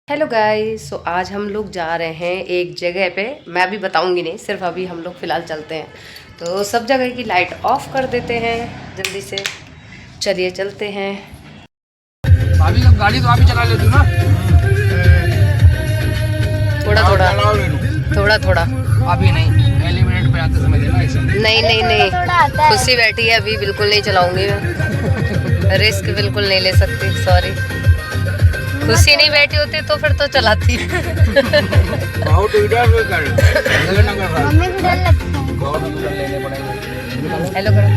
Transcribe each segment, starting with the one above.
Hello guys. सो आज हम लोग जा रहे हैं एक जगह पे। मैं अभी बताऊंगी नहीं, सिर्फ अभी हम लोग फ़िलहाल चलते हैं। तो सब जगह की लाइट ऑफ कर देते हैं जल्दी से। चलिए चलते हैं। भाभी जब गाड़ी तो आप ही चला लेती हो ना। थोड़ा थोड़ा थोड़ा थोड़ा। अभी नहीं, पहले मिनट पे आते समय देना ऐसे। नहीं नहीं नहीं, खुशी बैठी है अभी, बिल्कुल नहीं चलाऊंगी मैं। रिस्क बिल्कुल नहीं ले सकती, सॉरी। खुशी नहीं बैठी होती तो फिर तो चलाती। बहुत इधर में कर मम्मी को डर लगता है। बहुत इधर लेने पड़ेंगे। हेलो करो।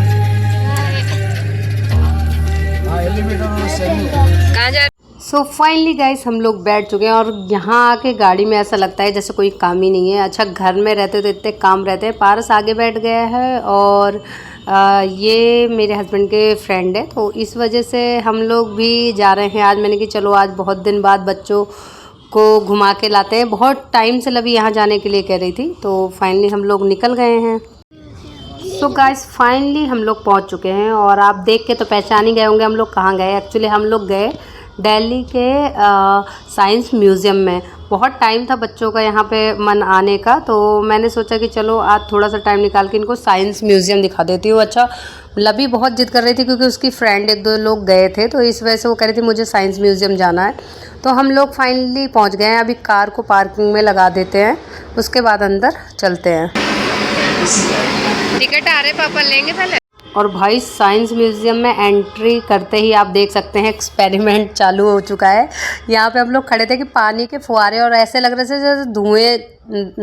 हाँ, एलिवेटर सही कहाँ जा? सो फाइनली गाइस हम लोग बैठ चुके हैं और यहाँ आके गाड़ी में ऐसा लगता है जैसे कोई काम ही नहीं है। अच्छा, घर में रहते तो इतने काम रहते हैं। पारस आगे बैठ गया है और ये मेरे हस्बैंड के फ्रेंड है, तो इस वजह से हम लोग भी जा रहे हैं आज। मैंने कि चलो आज बहुत दिन बाद बच्चों को घुमा के लाते हैं। बहुत टाइम से लवी यहाँ जाने के लिए कह रही थी, तो फाइनली हम लोग निकल गए हैं। सो गाइस फाइनली हम लोग पहुँच चुके हैं और आप देख के तो पहचान ही गए होंगे हम लोग कहाँ गए। एक्चुअली हम लोग गए दिल्ली के साइंस म्यूज़ियम में। बहुत टाइम था बच्चों का यहाँ पे मन आने का, तो मैंने सोचा कि चलो आज थोड़ा सा टाइम निकाल के इनको साइंस म्यूज़ियम दिखा देती हूँ। अच्छा, लबी बहुत जिद कर रही थी क्योंकि उसकी फ्रेंड एक दो लोग गए थे, तो इस वजह से वो कह रही थी मुझे साइंस म्यूज़ियम जाना है। तो हम लोग फाइनली पहुँच गए हैं। अभी कार को पार्किंग में लगा देते हैं, उसके बाद अंदर चलते हैं। टिकट आ रहे पापा लेंगे पहले। और भाई साइंस म्यूज़ियम में एंट्री करते ही आप देख सकते हैं एक्सपेरिमेंट चालू हो चुका है। यहाँ पे हम लोग खड़े थे कि पानी के फुहारे और ऐसे लग रहे थे जैसे धुएं,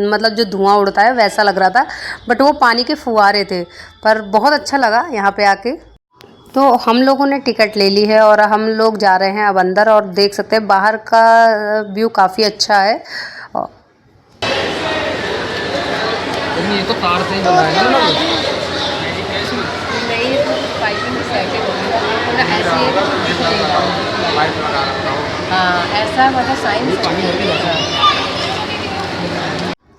मतलब जो धुआं उड़ता है वैसा लग रहा था, बट वो पानी के फुहारे थे। पर बहुत अच्छा लगा यहाँ पे आके। तो हम लोगों ने टिकट ले ली है और हम लोग जा रहे हैं अब अंदर। और देख सकते हैं बाहर का व्यू काफ़ी अच्छा है। ये तो कार से ही बनाया ना। नहीं, पाइपिंग की सेटिंग होगी ऐसी है कि पाइप लगा रखा हो। हाँ ऐसा मतलब साइंस।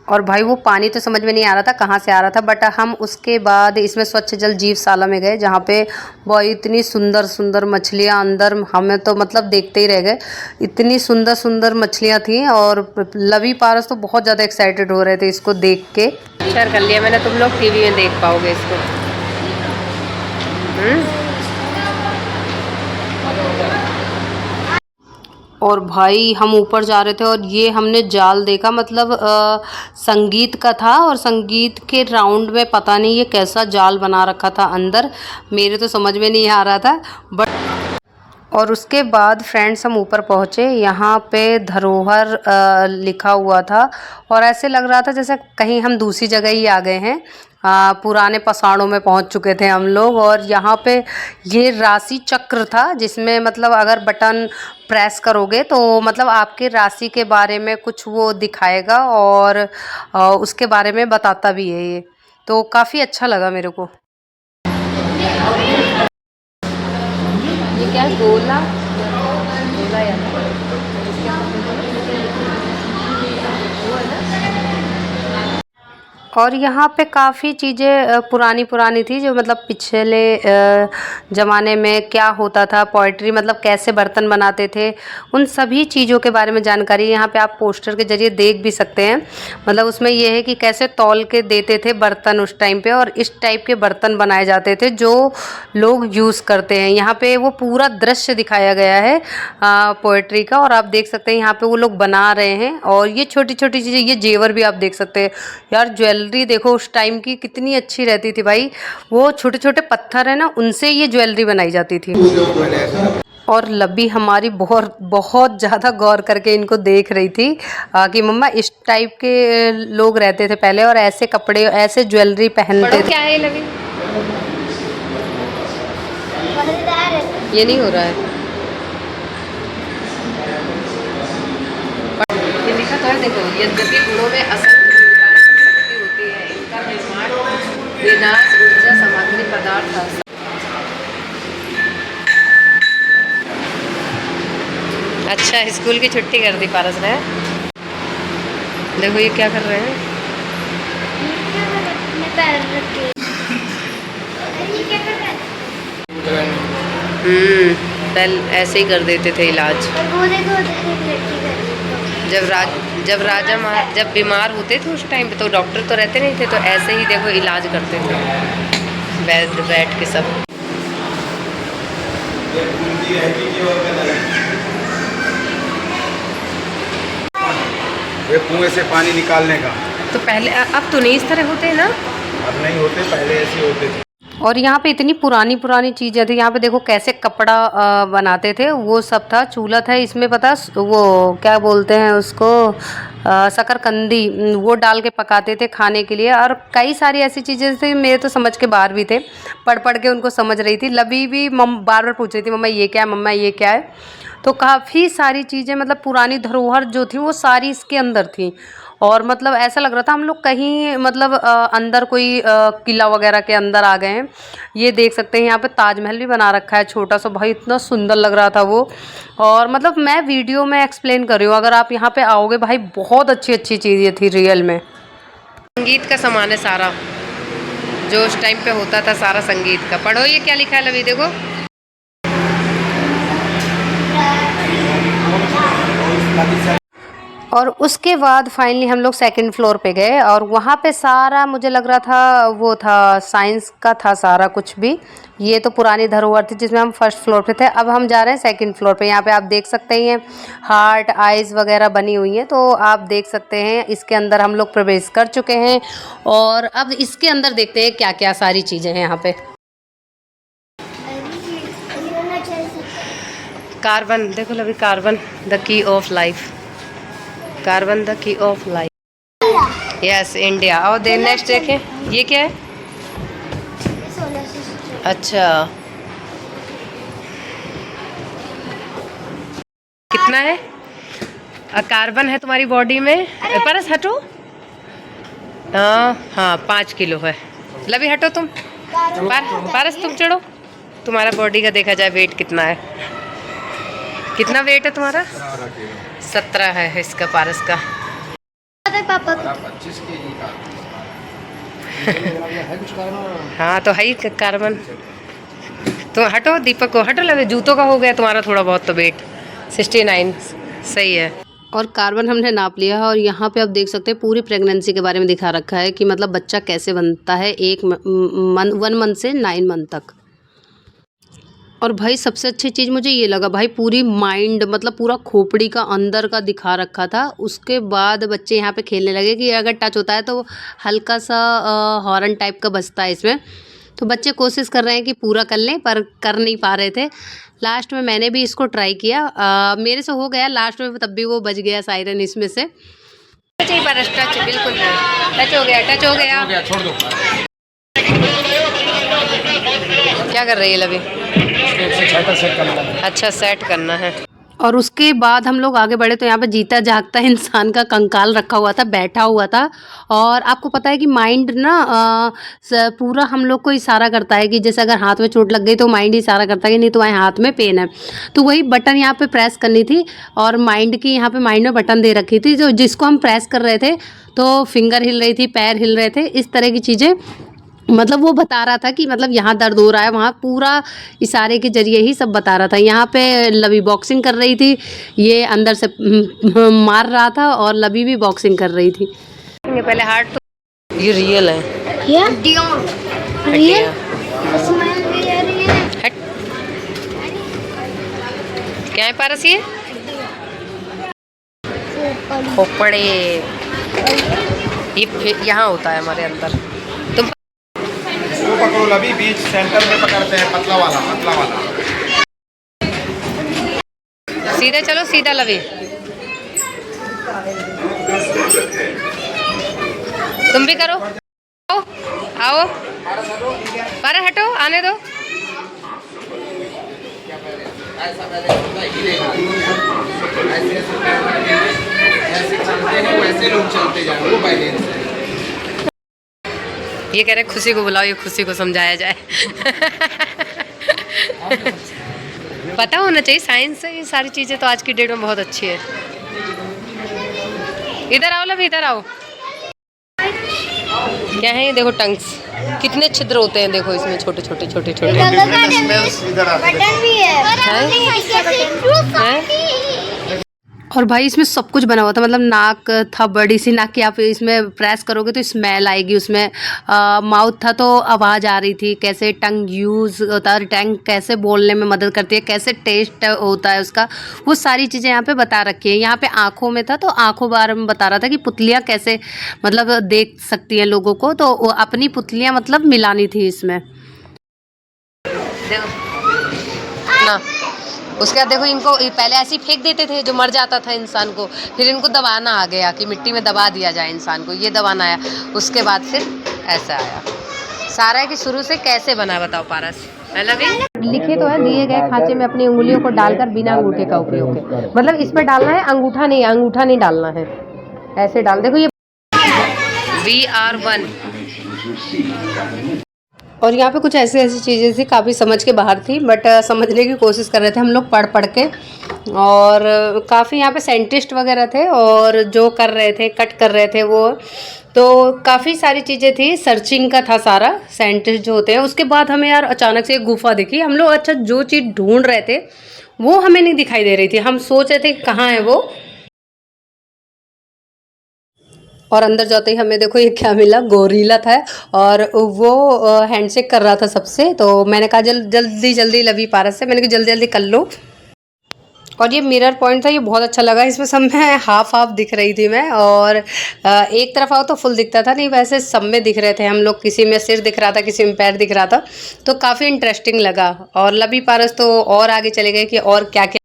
और भाई वो पानी तो समझ में नहीं आ रहा था कहाँ से आ रहा था, बट हम उसके बाद इसमें स्वच्छ जल जीवशाला में गए जहाँ पे वो इतनी सुंदर सुंदर मछलियाँ अंदर, हमें तो मतलब देखते ही रह गए। इतनी सुंदर सुंदर मछलियाँ थीं और लवी पारस तो बहुत ज़्यादा एक्साइटेड हो रहे थे इसको देख के। शेयर कर लिया मैंने, तुम लोग टीवी में देख पाओगे इसको। और भाई हम ऊपर जा रहे थे और ये हमने जाल देखा, मतलब संगीत का था और संगीत के राउंड में पता नहीं ये कैसा जाल बना रखा था अंदर, मेरे तो समझ में नहीं आ रहा था। बट और उसके बाद फ्रेंड्स हम ऊपर पहुँचे, यहाँ पे धरोहर लिखा हुआ था और ऐसे लग रहा था जैसे कहीं हम दूसरी जगह ही आ गए हैं। पुराने पसाड़ों में पहुँच चुके थे हम लोग। और यहाँ पे ये राशि चक्र था जिसमें मतलब अगर बटन प्रेस करोगे तो मतलब आपके राशि के बारे में कुछ वो दिखाएगा और उसके बारे में बताता भी है ये। तो काफ़ी अच्छा लगा मेरे को। ये क्या है? गोला गोला या और यहाँ पे काफ़ी चीज़ें पुरानी पुरानी थी जो मतलब पिछले ज़माने में क्या होता था, पोइट्री मतलब कैसे बर्तन बनाते थे, उन सभी चीज़ों के बारे में जानकारी यहाँ पे आप पोस्टर के ज़रिए देख भी सकते हैं। मतलब उसमें ये है कि कैसे तौल के देते थे बर्तन उस टाइम पे और इस टाइप के बर्तन बनाए जाते थे जो लोग यूज़ करते हैं। यहाँ पे वो पूरा दृश्य दिखाया गया है पोइट्री का और आप देख सकते हैं यहाँ पे वो लोग बना रहे हैं। और ये छोटी छोटी चीज़ें, ये जेवर भी आप देख सकते हैं। यार ज्वेलरी देखो उस टाइम की कितनी अच्छी रहती थी भाई, वो छोटे छोटे पत्थर है ना उनसे ये ज्वेलरी बनाई जाती थी। और लब्बी हमारी बहुत बहुत ज़्यादा गौर करके इनको देख रही थी कि मम्मा इस टाइप के लोग रहते थे पहले और ऐसे कपड़े ऐसे ज्वेलरी पहनते थे। क्या है लब्बी? ये नहीं हो रहा है, ये लिखा तो है देखो, यद्यपि गुणों में असल होती है, इनका निर्माण विनाश ऊर्जा सामग्री पदार्थ। अच्छा, स्कूल की छुट्टी कर दी पारस ने। देखो ये क्या कर रहे हैं। पहले ऐसे ही कर देते थे इलाज। वो देखो उधर एक लड़की कर रही है। जब बीमार होते थे उस टाइम पे तो डॉक्टर तो रहते नहीं थे, तो ऐसे ही देखो इलाज करते थे बैठ के सब। ये कुएं से पानी निकालने का। तो पहले, अब तो नहीं इस तरह होते ना, अब नहीं होते, पहले ऐसे होते थे। और यहाँ पे इतनी पुरानी चीज़ें थी। यहाँ पे देखो कैसे कपड़ा बनाते थे, वो सब था। चूल्हा था इसमें, पता वो क्या बोलते हैं उसको, शकरकंदी, वो डाल के पकाते थे खाने के लिए। और कई सारी ऐसी चीज़ें थी, मेरे तो समझ के बाहर भी थे। पढ़ के उनको समझ रही थी। लबी भी बार पूछ रही थी, मम्मा ये क्या है, मम्मा ये क्या है। तो काफ़ी सारी चीज़ें, मतलब पुरानी धरोहर जो थी वो सारी इसके अंदर थी। और मतलब ऐसा लग रहा था हम लोग कहीं, मतलब अंदर कोई किला वगैरह के अंदर आ गए हैं। ये देख सकते हैं यहाँ पे ताजमहल भी बना रखा है छोटा सा, भाई इतना सुंदर लग रहा था वो। और मतलब मैं वीडियो में एक्सप्लेन कर रही हूँ, अगर आप यहाँ पे आओगे भाई बहुत अच्छी चीज़ें थी रियल में। संगीत का सामान है सारा, जो उस टाइम पे होता था सारा संगीत का। पढ़ो ये क्या लिखा है लवी, देखो। और उसके बाद फाइनली हम लोग सेकंड फ्लोर पे गए, और वहाँ पे सारा मुझे लग रहा था वो था साइंस का था सारा कुछ भी। ये तो पुरानी धरोहर थी जिसमें हम फर्स्ट फ्लोर पे थे। अब हम जा रहे हैं सेकंड फ्लोर पे। यहाँ पे आप देख सकते हैं हार्ट, आइज़ वगैरह बनी हुई हैं, तो आप देख सकते हैं इसके अंदर हम लोग प्रवेश कर चुके हैं। और अब इसके अंदर देखते हैं क्या क्या सारी चीज़ें हैं यहाँ पे। कार्बन, देखो लवी, carbon the key of life, carbon the key of life, yes India. और देन नेक्स्ट देखें, ये क्या है? अच्छा, कितना है? कार्बन है तुम्हारी बॉडी में, परस हटो। हाँ 5 किलो है। लवी हटो तुम, पारस तुम चढ़ो। तुम्हारा बॉडी का देखा जाए वेट कितना है, कितना वेट है तुम्हारा? 17 है इसका, पारस का। पापा 25 केजी का हाँ तो है ही कार्बन। तो हटो, दीपक को हटो। लगे जूतों का हो गया तुम्हारा थोड़ा बहुत, तो वेट 69 सही है। और कार्बन हमने नाप लिया है। और यहाँ पे आप देख सकते हैं पूरी प्रेगनेंसी के बारे में दिखा रखा है कि मतलब बच्चा कैसे बनता है 1 मंथ से 9 मंथ तक। और भाई सबसे अच्छी चीज़ मुझे ये लगा भाई, पूरी माइंड, मतलब पूरा खोपड़ी का अंदर का दिखा रखा था। उसके बाद बच्चे यहाँ पे खेलने लगे कि अगर टच होता है तो हल्का सा हॉर्न टाइप का बजता है इसमें। तो बच्चे कोशिश कर रहे हैं कि पूरा कर लें, पर कर नहीं पा रहे थे। लास्ट में मैंने भी इसको ट्राई किया, मेरे से हो गया लास्ट में, तब भी वो बज गया सायरन इसमें से। टच बिल्कुल टच हो गया, टच हो गया। छोड़ दो। क्या कर रही है लवी? सेट करना है। अच्छा, सेट करना है। और उसके बाद हम लोग आगे बढ़े तो यहाँ पे जीता जागता इंसान का कंकाल रखा हुआ था, बैठा हुआ था। और आपको पता है कि माइंड ना पूरा हम लोग को इशारा करता है कि जैसे अगर हाथ में चोट लग गई तो माइंड इशारा करता है कि नहीं तुम्हारे हाथ में पेन है। तो वही बटन यहाँ पे प्रेस करनी थी, और माइंड की यहाँ पे माइंड में बटन दे रखी थी, जो जिसको हम प्रेस कर रहे थे तो फिंगर हिल रही थी, पैर हिल रहे थे, इस तरह की चीज़ें। मतलब वो बता रहा था कि मतलब यहाँ दर्द हो रहा है, वहाँ पूरा इशारे के जरिए ही सब बता रहा था। यहाँ पे लवी बॉक्सिंग कर रही थी, ये अंदर से मार रहा था, और लवी भी बॉक्सिंग कर रही थी। पहले हार्ट तो ये रियल है, रियल हट। क्या है पारस? ये खोपड़े, ये यहाँ होता है हमारे अंदर। तुम वो पकड़ो लभी, बीच सेंटर में पकड़ते हैं, पतला वाला। सीधे चलो, सीधा लवी। तुम भी करो, आओ पर हटो, आने दो। वैसे लोग चलते जाए, वो बैलेंस है। ये कह रहे खुशी को बुलाओ, ये खुशी को समझाया जाए। पता होना चाहिए साइंस से, ये सारी चीज़ें तो आज की डेट में बहुत अच्छी है। इधर आओ लवी, इधर आओ। क्या है ये? देखो टंग्स, कितने छिद्र होते हैं देखो इसमें, छोटे छोटे छोटे छोटे। बटन भी है। और भाई इसमें सब कुछ बना हुआ था, मतलब नाक था, बड़ी सी नाक की, आप इसमें प्रेस करोगे तो स्मेल आएगी उसमें। माउथ था तो आवाज़ आ रही थी, कैसे टंग यूज़ होता है, टंग कैसे बोलने में मदद करती है, कैसे टेस्ट होता है उसका, वो सारी चीज़ें यहाँ पे बता रखी है। यहाँ पे आँखों में था तो आँखों बारे में बता रहा था कि पुतलियाँ कैसे मतलब देख सकती हैं लोगों को, तो वो अपनी पुतलियाँ मतलब मिलानी थी इसमें। देखो ना, उसके बाद देखो इनको पहले ऐसे ही फेंक देते थे जो मर जाता था इंसान को, फिर इनको दबाना आ गया कि मिट्टी में दबा दिया जाए इंसान को, ये दबाना आया। उसके बाद फिर ऐसा आया सारा है कि शुरू से कैसे बना बताओ पारस। लिखे तो है दिए गए खांचे में अपनी उंगलियों को डालकर बिना अंगूठे का उपयोग के, मतलब इस पर डालना है, अंगूठा नहीं डालना है, ऐसे डाल। देखो ये VR1। और यहाँ पे कुछ ऐसी चीज़ें थी काफ़ी समझ के बाहर थी, बट समझने की कोशिश कर रहे थे हम लोग पढ़ के। और काफ़ी यहाँ पे साइंटिस्ट वगैरह थे और जो कर रहे थे, कट कर रहे थे वो, तो काफ़ी सारी चीज़ें थी, सर्चिंग का था सारा, साइंटिस्ट जो होते हैं। उसके बाद हमें यार अचानक से एक गुफा दिखी। हम लोग अच्छा जो चीज़ ढूंढ रहे थे वो हमें नहीं दिखाई दे रही थी, हम सोच रहे थे कहाँ है वो, और अंदर जाते ही हमें देखो ये क्या मिला, गोरिल्ला था और वो हैंडशेक कर रहा था सबसे। तो मैंने कहा जल्दी लवी पारस से, मैंने कहा जल्दी कर लो। और ये मिरर पॉइंट था, ये बहुत अच्छा लगा, इसमें सब में हाफ दिख रही थी मैं, और एक तरफ आओ तो फुल दिखता था, नहीं वैसे सब में दिख रहे थे हम लोग, किसी में सिर दिख रहा था, किसी में पैर दिख रहा था, तो काफ़ी इंटरेस्टिंग लगा। और लवी पारस तो और आगे चले गए कि और क्या क्या